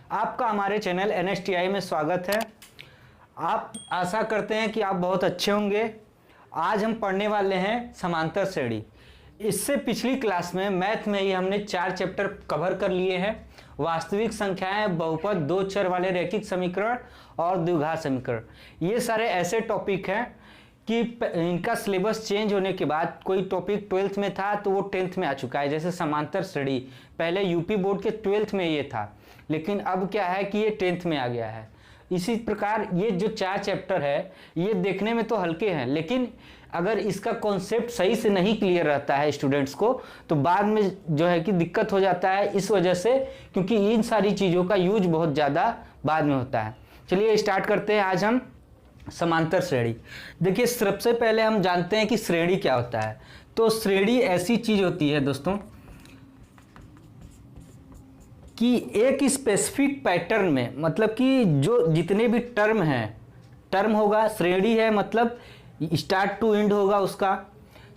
आपका हमारे channel NSTI में स्वागत है। आप आशा करते हैं कि आप बहुत अच्छे होंगे। आज हम पढ़ने वाले हैं समांतर श्रेणी। इससे पिछली क्लास में मैथ में ही हमने 4 चैप्टर कवर कर लिए हैं। वास्तविक संख्याएं, बहुपद, दो चर वाले रैखिक समीकरण और द्विघात समीकरण। ये सारे ऐसे टॉपिक हैं कि इनका सिलेबस चेंज होने के बाद कोई टॉपिक 12th में था तो वो 10th में आ चुका है। जैसे समांतर श्रेणी पहले यूपी बोर्ड के 12th में ये था, लेकिन अब क्या है कि ये 10th में आ गया है। इसी प्रकार ये जो 4 चैप्टर है ये देखने में तो हल्के हैं, लेकिन अगर इसका कॉन्सेप्ट सही से नहीं क्लियर रहता है स्टूडेंट्स को तो बाद में जो है कि दिक्कत हो जाता है, इस वजह से, क्योंकि इन सारी चीज़ों का यूज बहुत ज़्यादा बाद में होता है। चलिए स्टार्ट करते हैं आज हम समांतर श्रेणी। देखिए सबसे पहले हम जानते हैं कि श्रेणी क्या होता है। तो श्रेणी ऐसी चीज होती है दोस्तों कि एक स्पेसिफिक पैटर्न में, मतलब कि जो जितने भी टर्म हैं, टर्म होगा, श्रेणी है मतलब स्टार्ट टू एंड होगा उसका।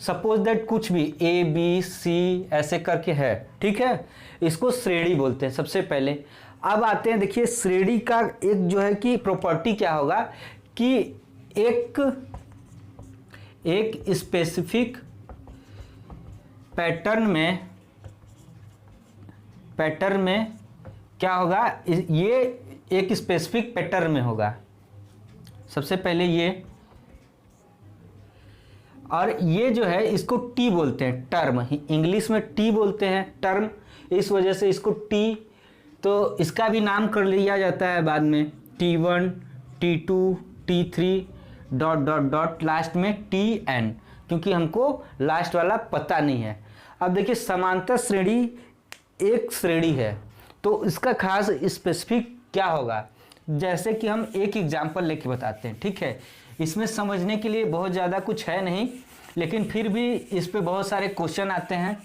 सपोज दैट कुछ भी ए बी सी ऐसे करके है, ठीक है, इसको श्रेणी बोलते हैं सबसे पहले। अब आते हैं, देखिए श्रेणी का एक जो है कि प्रॉपर्टी क्या होगा कि एक स्पेसिफिक पैटर्न में क्या होगा, ये एक स्पेसिफिक पैटर्न में होगा सबसे पहले ये। और ये जो है इसको टी बोलते हैं, टर्म, इंग्लिश में टी बोलते हैं टर्म, इस वजह से इसको टी, तो इसका भी नाम कर लिया जाता है बाद में T1, T2, T3 dot dot dot last में Tn, क्योंकि हमको लास्ट वाला पता नहीं है। अब देखिए समांतर श्रेणी एक श्रेणी है तो इसका खास स्पेसिफिक क्या होगा, जैसे कि हम एक एग्जांपल लेके बताते हैं, ठीक है। इसमें समझने के लिए बहुत ज़्यादा कुछ है नहीं, लेकिन फिर भी इस पे बहुत सारे क्वेश्चन आते हैं,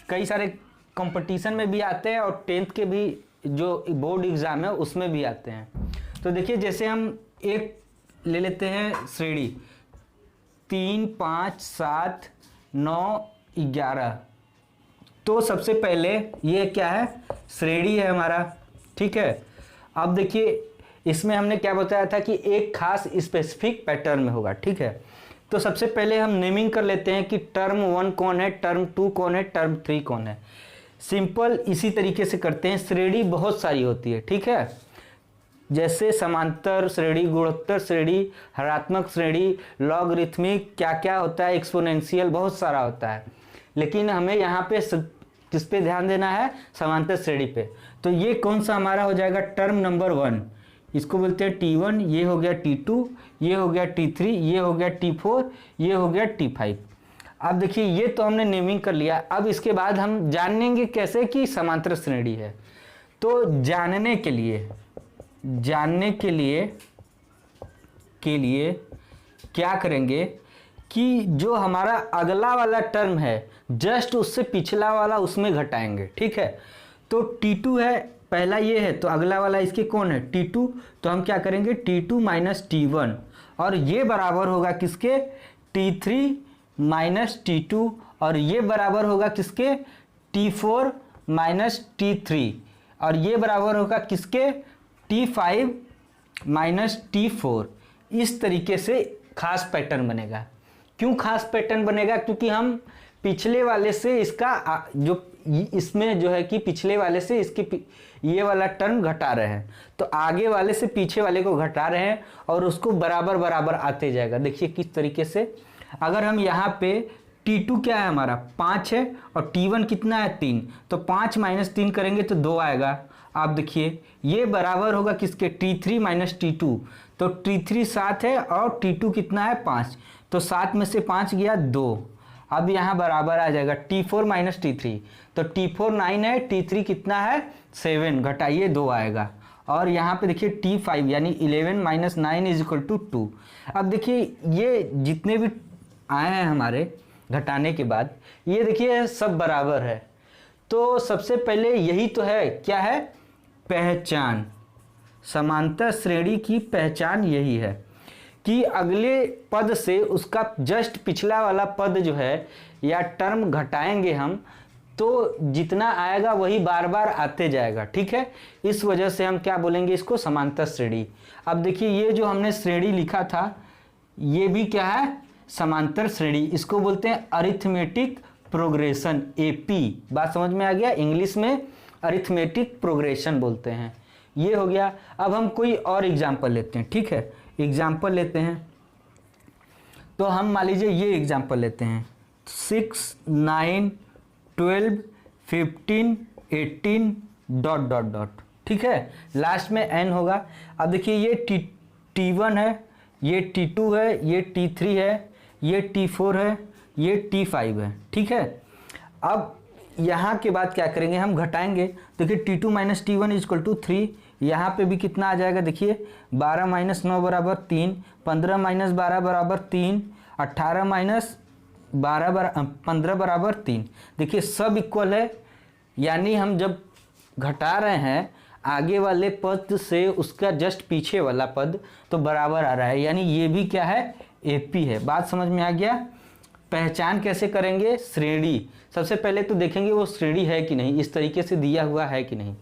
कई सारे कंपटीशन में भी आते हैं और 10th के भी जो बोर्ड एग्ज़ाम है उसमें भी आते हैं। तो देखिए जैसे हम एक ले लेते हैं श्रेणी 3, 5, 7, 9, 11। तो सबसे पहले ये क्या है, श्रेणी है हमारा, ठीक है। अब देखिए इसमें हमने क्या बताया था कि एक खास स्पेसिफिक पैटर्न में होगा, ठीक है। तो सबसे पहले हम नेमिंग कर लेते हैं कि टर्म 1 कौन है, टर्म 2 कौन है, टर्म 3 कौन है। सिंपल इसी तरीके से करते हैं। श्रेणी बहुत सारी होती है, ठीक है, जैसे समांतर श्रेणी, गुणोत्तर श्रेणी, हरात्मक श्रेणी, लॉगरिथमिक, क्या क्या होता है, एक्सपोनेंशियल, बहुत सारा होता है। लेकिन हमें यहाँ पे किस पे ध्यान देना है, समांतर श्रेणी पे। तो ये कौन सा हमारा हो जाएगा, टर्म नंबर 1, इसको बोलते हैं T1, ये हो गया T2, ये हो गया T3, ये हो गया T4, ये हो गया T5। अब देखिए ये तो हमने नेमिंग कर लिया। अब इसके बाद हम जानेंगे कैसे कि समांतर श्रेणी है। तो जानने के लिए क्या करेंगे कि जो हमारा अगला वाला टर्म है जस्ट उससे पिछला वाला उसमें घटाएंगे, ठीक है। तो T2 है पहला, ये है तो अगला वाला इसके कौन है, T2, तो हम क्या करेंगे T2 माइनस T1, और ये बराबर होगा किसके, T3 माइनस T2, और ये बराबर होगा किसके, T4 माइनस T3, और ये बराबर होगा किसके, T5 माइनस T4। इस तरीके से खास पैटर्न बनेगा। क्यों खास पैटर्न बनेगा, क्योंकि हम पिछले वाले से इसका जो इसमें जो है कि पिछले वाले से इसके ये वाला टर्म घटा रहे हैं, तो आगे वाले से पीछे वाले को घटा रहे हैं और उसको बराबर बराबर आते जाएगा। देखिए किस तरीके से, अगर हम यहाँ पे T2 क्या है हमारा 5 है और T1 कितना है 3, तो 5 माइनस 3 करेंगे तो 2 आएगा। आप देखिए ये बराबर होगा किसके, T3 माइनस T2, तो T3 7 है और T2 कितना है 5, तो 7 में से 5 गया 2। अब यहाँ बराबर आ जाएगा T4 माइनस T3, तो T4 9 है, T3 कितना है 7, घटाइए 2 आएगा। और यहाँ पे देखिए T5 यानी 11 माइनस 9 इज इक्वल टू 2। अब देखिए ये जितने भी आए हैं हमारे घटाने के बाद, ये देखिए सब बराबर है। तो सबसे पहले यही तो है, क्या है, पहचान। समांतर श्रेणी की पहचान यही है कि अगले पद से उसका जस्ट पिछला वाला पद जो है या टर्म घटाएंगे हम, तो जितना आएगा वही बार बार आते जाएगा, ठीक है। इस वजह से हम क्या बोलेंगे, इसको समांतर श्रेणी। अब देखिए ये जो हमने श्रेणी लिखा था ये भी क्या है, समांतर श्रेणी। इसको बोलते हैं अरिथमेटिक प्रोग्रेशन, एपी। बात समझ में आ गया, इंग्लिश में अरिथमेटिक प्रोग्रेशन बोलते हैं। ये हो गया। अब हम कोई और एग्जाम्पल लेते हैं, ठीक है। एग्जाम्पल लेते हैं तो हम मान लीजिए ये एग्जाम्पल लेते हैं 6, 9, 12, 15, 18 ... ठीक है। लास्ट में n होगा। अब देखिए ये T1 है, ये T2 है, ये T3 है, ये T4 है, ये T5 है, ठीक है। अब यहाँ के बाद क्या करेंगे, हम घटाएंगे। देखिए T2 - T1 = 3। यहाँ पे भी कितना आ जाएगा, देखिए 12 - 9 = 3, 15 - 12 = 3, 18 - 15 = 3। देखिए सब इक्वल है, यानी हम जब घटा रहे हैं आगे वाले पद से उसका जस्ट पीछे वाला पद तो बराबर आ रहा है, यानी ये भी क्या है, एपी है। बात समझ में आ गया। पहचान कैसे करेंगे, श्रेणी। सबसे पहले तो देखेंगे वो श्रेणी है कि नहीं, इस तरीके से दिया हुआ है कि नहीं।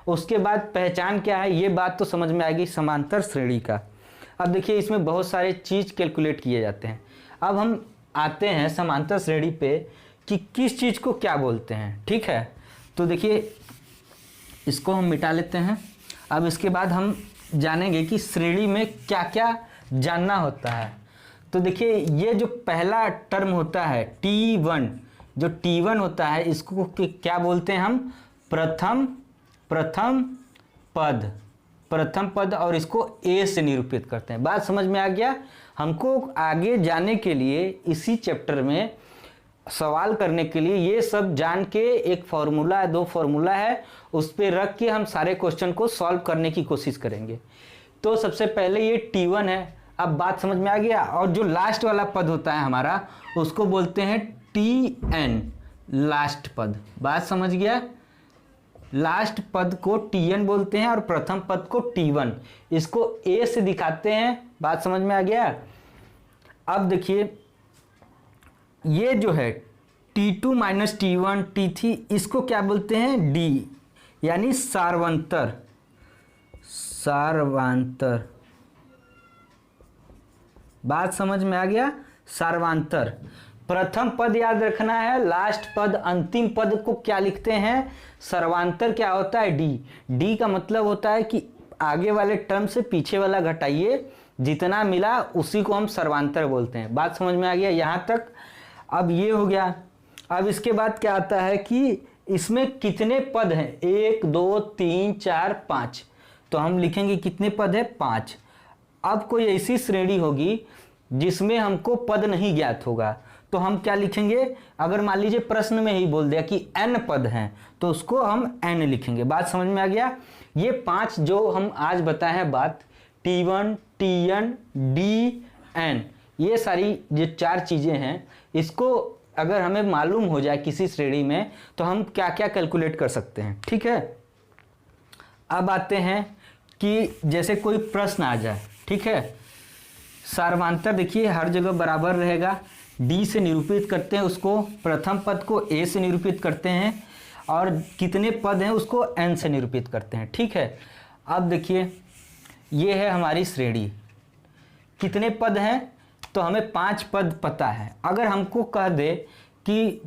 उसके बाद पहचान क्या है, ये बात तो समझ में आ गई समांतर श्रेणी का। अब देखिए इसमें बहुत सारे चीज़ कैलकुलेट किए जाते हैं। अब हम आते हैं समांतर श्रेणी पे कि किस चीज़ को क्या बोलते हैं, ठीक है। तो देखिए इसको हम मिटा लेते हैं। अब इसके बाद हम जानेंगे कि श्रेणी में क्या क्या जानना होता है। तो देखिए ये जो पहला टर्म होता है T1, जो T1 होता है इसको क्या बोलते हैं हम, प्रथम पद, और इसको A से निरूपित करते हैं। बात समझ में आ गया। हमको आगे जाने के लिए इसी चैप्टर में सवाल करने के लिए ये सब जान के एक फॉर्मूला है, 2 फॉर्मूला है, उस पर रख के हम सारे क्वेश्चन को सॉल्व करने की कोशिश करेंगे। तो सबसे पहले ये T1 है। अब बात समझ में आ गया। और जो लास्ट वाला पद होता है हमारा उसको बोलते हैं Tn, लास्ट पद। बात समझ गया। लास्ट पद को Tn बोलते हैं और प्रथम पद को T1। इसको A से दिखाते हैं। बात समझ में आ गया। अब देखिए ये जो है T2 - T1, T3, इसको क्या बोलते हैं, D, यानी सार्वंतर। बात समझ में आ गया, सार्वंतर। प्रथम पद याद रखना है, लास्ट पद, अंतिम पद को क्या लिखते हैं, सर्वांतर। क्या होता है, डी का मतलब होता है कि आगे वाले टर्म से पीछे वाला घटाइए, जितना मिला उसी को हम सर्वांतर बोलते हैं। बात समझ में आ गया यहाँ तक। अब ये हो गया। अब इसके बाद क्या आता है कि इसमें कितने पद हैं, 1, 2, 3, 4, 5। तो हम लिखेंगे कितने पद है, 5। अब कोई ऐसी श्रेणी होगी जिसमें हमको पद नहीं ज्ञात होगा तो हम क्या लिखेंगे, अगर मान लीजिए प्रश्न में ही बोल दिया कि n पद हैं तो उसको हम n लिखेंगे। बात समझ में आ गया। ये 5 जो हम आज बताए हैं बात, T1, Tn, Dn, ये सारी जो 4 चीज़ें हैं, इसको अगर हमें मालूम हो जाए किसी श्रेणी में तो हम क्या क्या कैलकुलेट कर सकते हैं, ठीक है। अब आते हैं कि जैसे कोई प्रश्न आ जाए, ठीक है। सार्वंतर देखिए हर जगह बराबर रहेगा। D से निरूपित करते हैं उसको, प्रथम पद को A से निरूपित करते हैं और कितने पद हैं उसको N से निरूपित करते हैं, ठीक है। अब देखिए ये है हमारी श्रेणी। कितने पद हैं, तो हमें 5 पद पता है। अगर हमको कह दे कि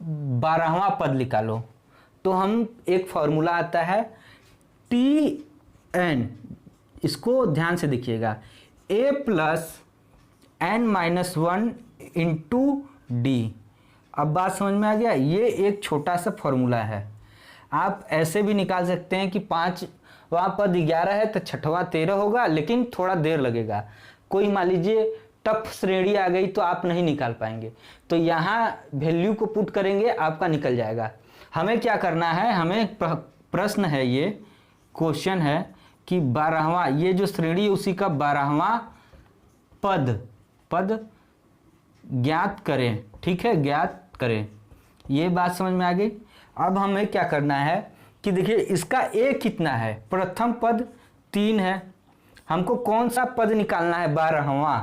12वां पद निकालो तो हम एक फॉर्मूला आता है Tn, इसको ध्यान से देखिएगा, A + n - 1 × D। अब बात समझ में आ गया। ये एक छोटा सा फॉर्मूला है। आप ऐसे भी निकाल सकते हैं कि 5वां पद 11 है तो 6वां 13 होगा, लेकिन थोड़ा देर लगेगा। कोई मान लीजिए टफ श्रेणी आ गई तो आप नहीं निकाल पाएंगे, तो यहाँ वैल्यू को पुट करेंगे, आपका निकल जाएगा। हमें क्या करना है, हमें प्रश्न है, ये क्वेश्चन है कि 12वां, ये जो श्रेणी उसी का 12वां पद ज्ञात करें, ठीक है, ज्ञात करें। ये बात समझ में आ गई। अब हमें क्या करना है कि देखिए इसका A कितना है, प्रथम पद 3 है, हमको कौन सा पद निकालना है, 12वां।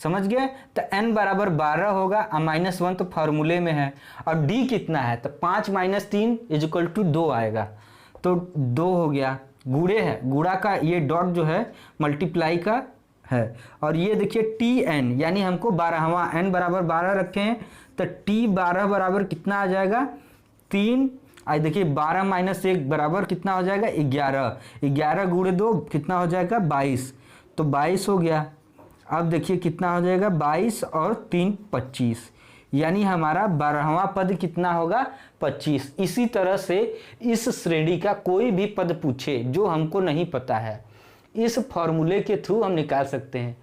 समझ गए। तो n बराबर 12 होगा और -1 तो फार्मूले में है, और d कितना है तो 5 - 3 = 2 आएगा, तो 2 हो गया। गुणे है, गुणा का ये डॉट जो है मल्टीप्लाई का है। और ये देखिए tn यानी हमको 12वां, n बराबर 12 रखे हैं तो t12 बराबर कितना आ जाएगा 3। आज देखिए 12 - 1 बराबर कितना हो जाएगा 11, 11 × 2 कितना हो जाएगा 22, तो 22 हो गया। अब देखिए कितना हो जाएगा 22 और 3 25, यानी हमारा 12वां पद कितना होगा 25। इसी तरह से इस श्रेणी का कोई भी पद पूछे जो हमको नहीं पता है, इस फॉर्मूले के थ्रू हम निकाल सकते हैं।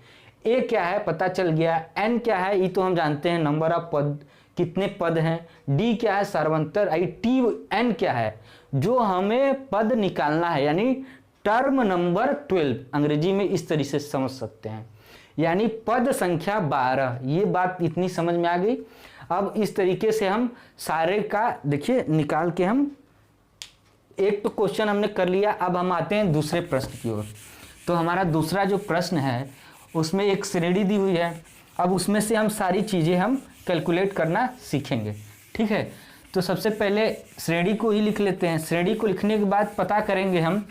ए क्या है पता चल गया, एन क्या है ये तो हम जानते हैं नंबर ऑफ पद, कितने पद हैं, डी क्या है सर्वंतर, आई टी एन क्या है जो हमें पद निकालना है, यानी टर्म नंबर 12 अंग्रेजी में इस तरीके से समझ सकते हैं, यानी पद संख्या 12। ये बात इतनी समझ में आ गई। अब इस तरीके से हम सारे का देखिए निकाल के हम एक तो क्वेश्चन हमने कर लिया। अब हम आते हैं दूसरे प्रश्न की ओर। तो हमारा दूसरा जो प्रश्न है उसमें एक श्रेणी दी हुई है, अब उसमें से हम सारी चीज़ें हम कैलकुलेट करना सीखेंगे, ठीक है। तो सबसे पहले श्रेणी को ही लिख लेते हैं। श्रेणी को लिखने के बाद पता करेंगे हम,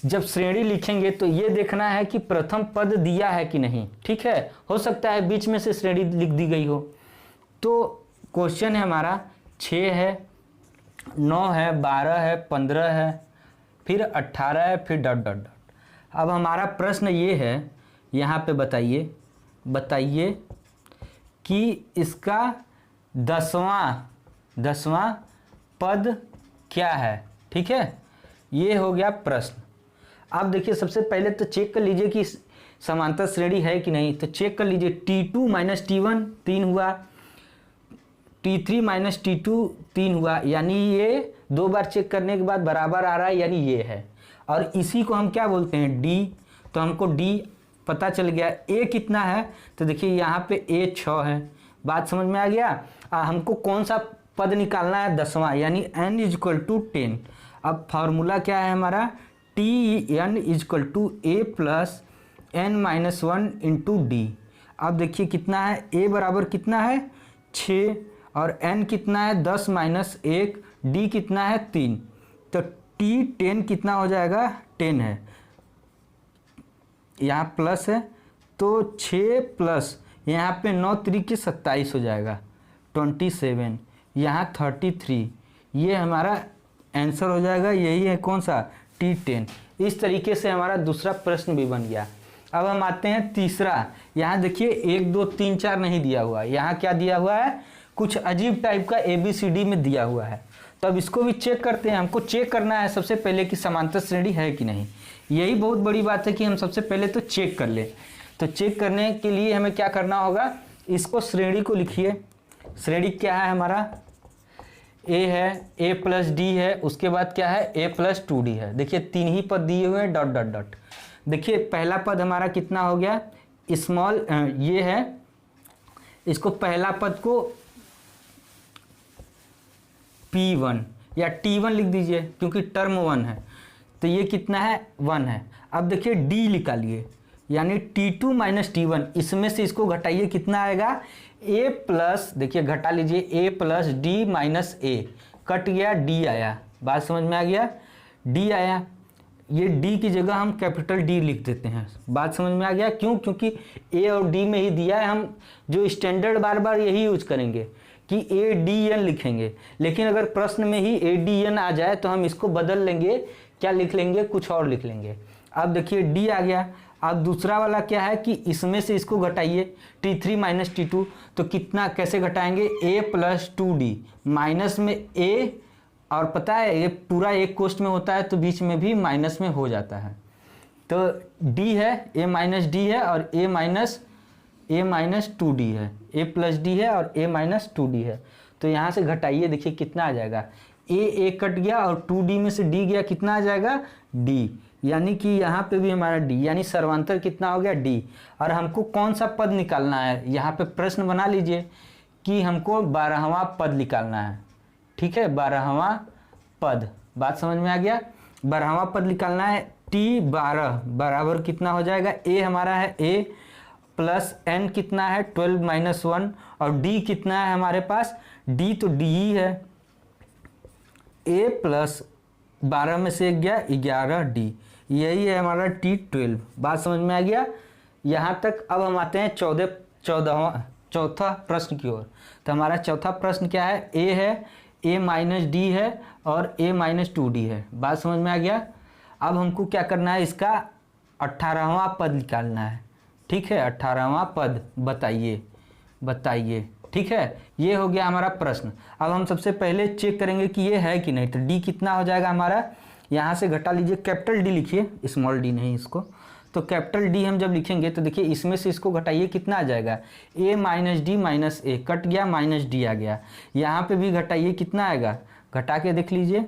जब श्रेणी लिखेंगे तो ये देखना है कि प्रथम पद दिया है कि नहीं, ठीक है। हो सकता है बीच में से श्रेणी लिख दी गई हो। तो क्वेश्चन है हमारा 6 है, 9 है, 12 है, 15 है, फिर 18 है, फिर डॉट डॉट डॉट। अब हमारा प्रश्न ये है, यहाँ पे बताइए कि इसका 10वां पद क्या है, ठीक है। ये हो गया प्रश्न। अब देखिए सबसे पहले तो चेक कर लीजिए कि समांतर श्रेणी है कि नहीं। तो चेक कर लीजिए, T2 - T1 3 हुआ, T3 - T2 3 हुआ, यानी ये 2 बार चेक करने के बाद बराबर आ रहा है, यानी ये है। और इसी को हम क्या बोलते हैं D। तो हमको D पता चल गया। A कितना है तो देखिए यहाँ पे A 6 है, बात समझ में आ गया। हमको कौन सा पद निकालना है 10वां, यानी n = 10। अब फार्मूला क्या है हमारा, Tn = A + n - 1 × D। अब देखिए कितना है, A बराबर कितना है 6 और n कितना है 10 - 1, D कितना है 3, तो T10 कितना हो जाएगा 10 है, यहाँ प्लस है तो 6 प्लस यहाँ पे 9 3 = 27 हो जाएगा 27, यहाँ 33। ये हमारा आंसर हो जाएगा, यही है कौन सा T10। इस तरीके से हमारा दूसरा प्रश्न भी बन गया। अब हम आते हैं तीसरा। यहाँ देखिए 1 2 3 4 नहीं दिया हुआ, यहाँ क्या दिया हुआ है, कुछ अजीब टाइप का ABCD में दिया हुआ है। तो अब इसको भी चेक करते हैं। हमको चेक करना है सबसे पहले कि समांतर श्रेणी है कि नहीं। यही बहुत बड़ी बात है कि हम सबसे पहले तो चेक कर लें। तो चेक करने के लिए हमें क्या करना होगा, इसको श्रेणी को लिखिए। श्रेणी क्या है हमारा, A है, A + D है, उसके बाद क्या है A + 2D है। देखिए 3 ही पद दिए हुए हैं, डॉट डॉट डॉट। देखिए पहला पद हमारा कितना हो गया, स्मॉल ये है, इसको पहला पद को P1 या T1 लिख दीजिए क्योंकि टर्म 1 है, तो ये कितना है 1 है। अब देखिए D निकालिए, यानी T2 - T1, इसमें से इसको घटाइए कितना आएगा A प्लस, देखिए घटा लीजिए A + D - A, कट गया D आया, बात समझ में आ गया, D आया। ये D की जगह हम कैपिटल D लिख देते हैं, बात समझ में आ गया। क्यों, क्योंकि A और D में ही दिया है, हम जो स्टैंडर्ड बार बार यही यूज करेंगे कि ADN लिखेंगे। लेकिन अगर प्रश्न में ही ADN आ जाए तो हम इसको बदल लेंगे, क्या लिख लेंगे, कुछ और लिख लेंगे। अब देखिए D आ गया। अब दूसरा वाला क्या है कि इसमें से इसको घटाइए T3 - T2, तो कितना कैसे घटाएंगे, A + 2D, माइनस में A, और पता है ये पूरा एक कोष्ठ में होता है तो बीच में भी माइनस में हो जाता है। तो D है, A - D है और A - 2D है, A + D है और A - 2D है। तो यहाँ से घटाइए, देखिए कितना आ जाएगा, A कट गया और 2D में से D गया, कितना आ जाएगा D, यानी कि यहाँ पे भी हमारा D, यानी सर्वांतर कितना हो गया D। और हमको कौन सा पद निकालना है, यहाँ पे प्रश्न बना लीजिए कि हमको 12वां पद निकालना है, ठीक है, 12वां पद, बात समझ में आ गया। 12वां पद निकालना है, T12 बराबर कितना हो जाएगा, A हमारा है A प्लस एन कितना है 12 माइनस 1, और डी कितना है हमारे पास, डी तो डी ही है, ए प्लस 12 में से 1 गया 11 डी, यही है हमारा T12। बात समझ में आ गया यहाँ तक। अब हम आते हैं चौथा प्रश्न की ओर। तो हमारा चौथा प्रश्न क्या है, ए है, ए माइनस डी है और ए माइनस 2D है। बात समझ में आ गया। अब हमको क्या करना है, इसका 18वां पद निकालना है। ठीक है, 18वां पद बताइए। ठीक है, ये हो गया हमारा प्रश्न। अब हम सबसे पहले चेक करेंगे कि ये है कि नहीं। तो डी कितना हो जाएगा हमारा, यहाँ से घटा लीजिए, कैपिटल डी लिखिए, स्मॉल डी नहीं इसको। तो कैपिटल डी हम जब लिखेंगे तो देखिए इसमें से इसको घटाइए, कितना आ जाएगा, ए माइनस डी माइनस ए, कट गया, माइनस डी आ गया। यहाँ पे भी घटाइए, कितना आएगा, घटा के देख लीजिए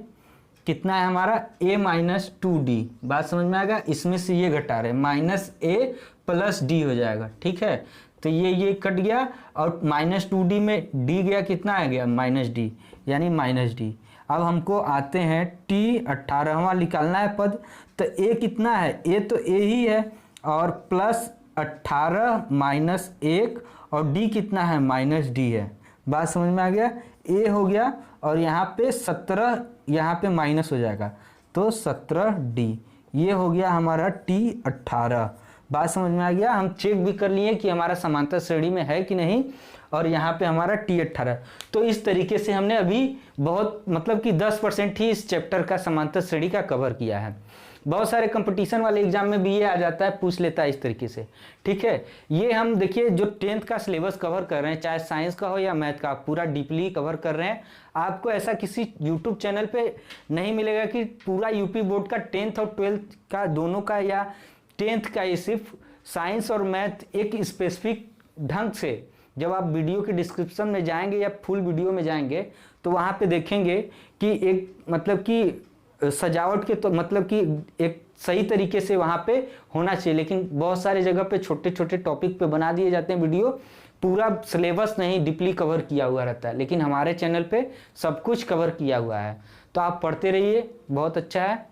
कितना है हमारा, ए माइनस 2D। बात समझ में आएगा, इसमें से ये घटा रहे, माइनस ए प्लस डी हो जाएगा। ठीक है, तो ये कट गया और माइनस 2D में डी गया, कितना आ गया, माइनस डी, यानी माइनस डी। अब हमको आते हैं T 18वां निकालना है पद। तो ए कितना है, ए तो ए ही है, और प्लस 18 माइनस 1, और डी कितना है, माइनस डी है। बात समझ में आ गया, ए हो गया और यहाँ पे 17, यहाँ पे माइनस हो जाएगा, तो 17D, ये हो गया हमारा T 18। बात समझ में आ गया। हम चेक भी कर लिए कि हमारा समांतर श्रेणी में है कि नहीं, और यहाँ पे हमारा T 18। तो इस तरीके से हमने अभी बहुत मतलब कि 10% ही इस चैप्टर का समांतर श्रेणी का कवर किया है। बहुत सारे कंपटीशन वाले एग्जाम में भी ये आ जाता है, पूछ लेता है इस तरीके से। ठीक है, ये हम देखिए जो 10th का सिलेबस कवर कर रहे हैं, चाहे साइंस का हो या मैथ का, पूरा डीपली कवर कर रहे हैं। आपको ऐसा किसी यूट्यूब चैनल पे नहीं मिलेगा कि पूरा यूपी बोर्ड का 10th और 12th का दोनों का, या 10th का, ये सिर्फ साइंस और मैथ एक स्पेसिफिक ढंग से। जब आप वीडियो के डिस्क्रिप्शन में जाएंगे या फुल वीडियो में जाएंगे तो वहाँ पे देखेंगे कि एक मतलब कि सजावट के, तो मतलब कि एक सही तरीके से वहाँ पे होना चाहिए। लेकिन बहुत सारे जगह पे छोटे छोटे टॉपिक पे बना दिए जाते हैं वीडियो, पूरा सिलेबस नहीं डीपली कवर किया हुआ रहता है। लेकिन हमारे चैनल पे सब कुछ कवर किया हुआ है, तो आप पढ़ते रहिए, बहुत अच्छा है।